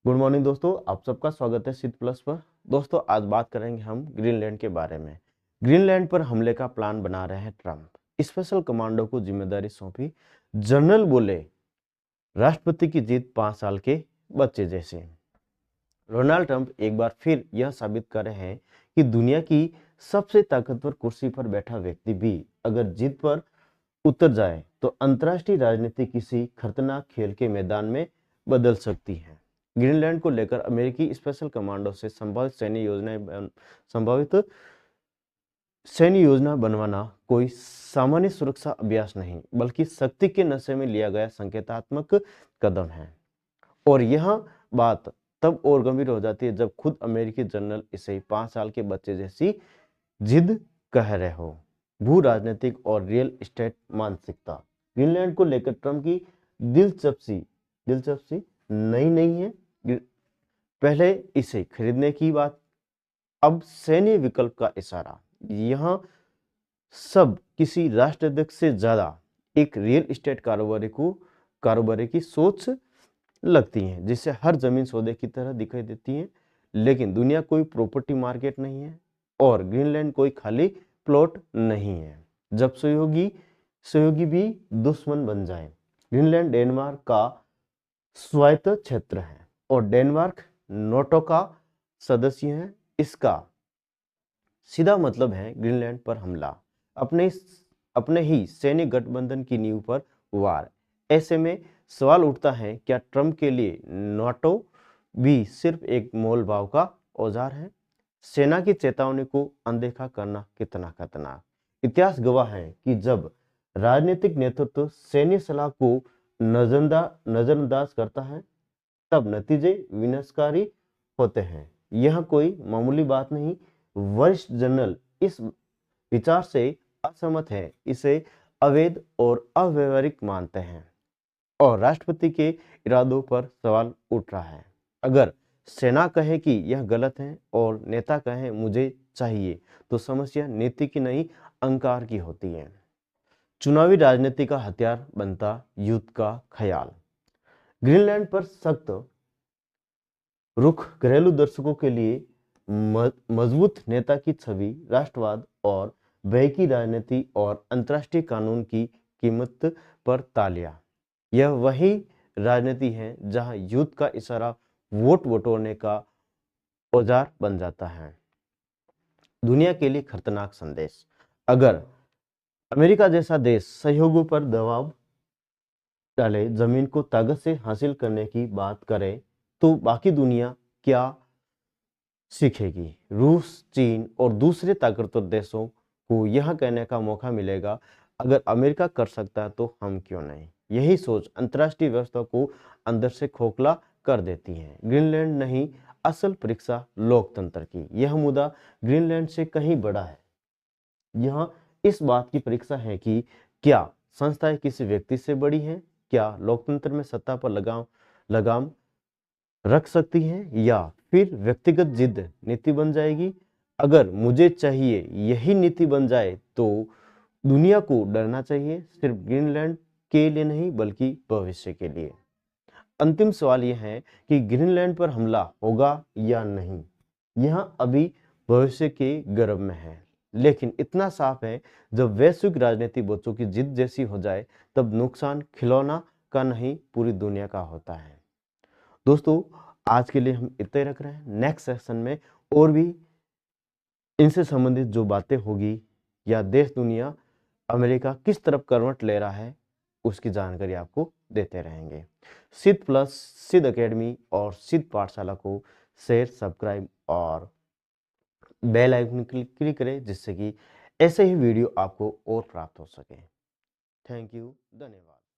Good morning दोस्तों, आप सबका स्वागत है सिद्ध प्लस पर। दोस्तों आज बात करेंगे हम ग्रीनलैंड के बारे में। ग्रीनलैंड पर हमले का प्लान बना रहे हैं ट्रंप। स्पेशल कमांडो को जिम्मेदारी सौंपी। जनरल बोले राष्ट्रपति की जीत 5 साल के बच्चे जैसे। डोनाल्ड ट्रंप एक बार फिर यह साबित कर रहे हैं कि दुनिया की सबसे ताकतवर कुर्सी पर बैठा व्यक्ति भी अगर जीत पर उतर जाए तो अंतर्राष्ट्रीय राजनीति किसी खतरनाक खेल के मैदान में बदल सकती है। ग्रीनलैंड को लेकर अमेरिकी स्पेशल कमांडो से संभावित सैन्य योजना बनवाना कोई सामान्य सुरक्षा अभ्यास नहीं, बल्कि शक्ति के नशे में लिया गया संकेतात्मक कदम है। और यह बात तब और गंभीर हो जाती है जब खुद अमेरिकी जनरल इसे 5 साल के बच्चे जैसी जिद कह रहे हो। भू राजनीतिक और रियल एस्टेट मानसिकता। ग्रीनलैंड को लेकर ट्रंप की दिलचस्पी नई नहीं है। पहले इसे खरीदने की बात, अब सैन्य विकल्प का इशारा। यहां सब किसी राष्ट्राध्यक्ष से ज्यादा एक रियल एस्टेट कारोबारी की सोच लगती है, जिससे हर जमीन सौदे की तरह दिखाई देती है। लेकिन दुनिया कोई प्रॉपर्टी मार्केट नहीं है और ग्रीनलैंड कोई खाली प्लॉट नहीं है। जब सहयोगी भी दुश्मन बन जाए। ग्रीनलैंड डेनमार्क का स्वायत्त क्षेत्र है और डेनमार्क नाटो का सदस्य है। इसका सीधा मतलब है ग्रीनलैंड पर हमला, अपने ही सैन्य गठबंधन की नींव पर वार। ऐसे में सवाल उठता है, क्या ट्रंप के लिए नाटो भी सिर्फ एक मोल भाव का औजार है? सेना की चेतावनी को अनदेखा करना कितना खतरनाक। इतिहास गवाह है कि जब राजनीतिक नेतृत्व सैन्य सलाह को नजरअंदाज करता है तब नतीजे विनाशकारी होते हैं। यह कोई मामूली बात नहीं। वरिष्ठ जनरल इस विचार से असहमत है, इसे अवैध और अव्यवहारिक मानते हैं और राष्ट्रपति के इरादों पर सवाल उठ रहा है। अगर सेना कहे कि यह गलत है और नेता कहे मुझे चाहिए, तो समस्या नीति की नहीं अहंकार की होती है। चुनावी राजनीति का हथियार बनता युद्ध का ख्याल। ग्रीनलैंड पर सख्त रुख घरेलू दर्शकों के लिए मजबूत नेता की छवि, राष्ट्रवाद और व्यय की राजनीति और अंतर्राष्ट्रीय कानून की कीमत पर तालियां। यह वही राजनीति है जहां युद्ध का इशारा वोट बटोरने का औजार बन जाता है। दुनिया के लिए खतरनाक संदेश। अगर अमेरिका जैसा देश सहयोगों पर दबाव डाले, जमीन को ताकत से हासिल करने की बात करे, तो बाकी दुनिया क्या सीखेगी? रूस, चीन और दूसरे ताकतवर देशों को यह कहने का मौका मिलेगा, अगर अमेरिका कर सकता है तो हम क्यों नहीं। यही सोच अंतर्राष्ट्रीय व्यवस्था को अंदर से खोखला कर देती है। ग्रीनलैंड नहीं, असल परीक्षा लोकतंत्र की। यह मुद्दा ग्रीनलैंड से कहीं बड़ा है। यह इस बात की परीक्षा है कि क्या संस्थाएं किसी व्यक्ति से बड़ी हैं? क्या लोकतंत्र में सत्ता पर लगाम रख सकती हैं, या फिर व्यक्तिगत जिद नीति बन जाएगी? अगर मुझे चाहिए यही नीति बन जाए तो दुनिया को डरना चाहिए, सिर्फ ग्रीनलैंड के लिए नहीं बल्कि भविष्य के लिए। अंतिम सवाल यह है कि ग्रीनलैंड पर हमला होगा या नहीं। यह अभी भविष्य के गर्भ में है, लेकिन इतना साफ है, जब वैश्विक राजनीति बच्चों की जिद जैसी हो जाए तब नुकसान खिलौना का नहीं पूरी दुनिया का होता है। दोस्तों आज के लिए हम इतना ही रख रहे हैं। नेक्स्ट सेक्शन में और भी इनसे संबंधित जो बातें होगी या देश दुनिया अमेरिका किस तरफ करवट ले रहा है, उसकी जानकारी आपको देते रहेंगे। सिद्ध प्लस, सिद्ध एकेडमी और सिद्ध पाठशाला को शेयर, सब्सक्राइब और बेल आइकन क्लिक करें, जिससे कि ऐसे ही वीडियो आपको और प्राप्त हो सके। थैंक यू, धन्यवाद।